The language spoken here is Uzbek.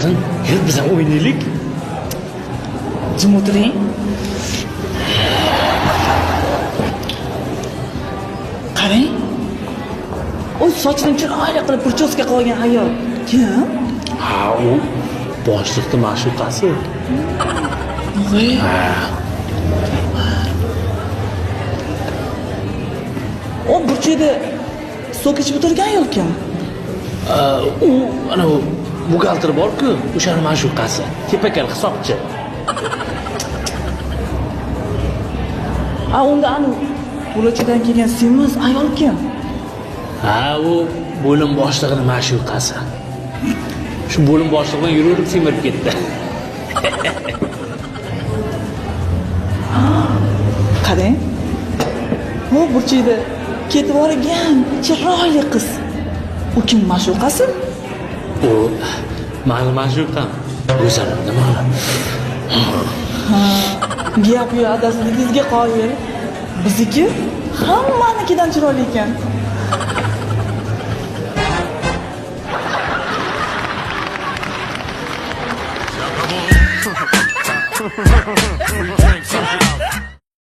Qarin, yur biz ham o'ynaylik. Jim o'tiring. Qarang. O sochini chiroyli qilib prichoska qilgan ayol. Kim? Ha, u boshliqning ma'shuqasi. Voy. O burchida sok ichib o'tirgan ayol kim? U ana u buxgalter bor-ku, o'shaning ma'shuqasi. Tepakal hisobchi. Unda anu Ulachidan kelgan semiz ayol kim? Ha, u bo'lim boshlig'ining ma'shuqasi. Shu bo'lim boshlig'idan yurib semirib ketdi. Qarang. Bu burchida ketib borgan chiroyli qiz. U kim ma'shuqasi? U ma'lum ma'shuqam. O'zim nima? Gap yo'q, adasiligingizga qoyil. Bizniki hammanikidan chiroyli ekan. Free drinks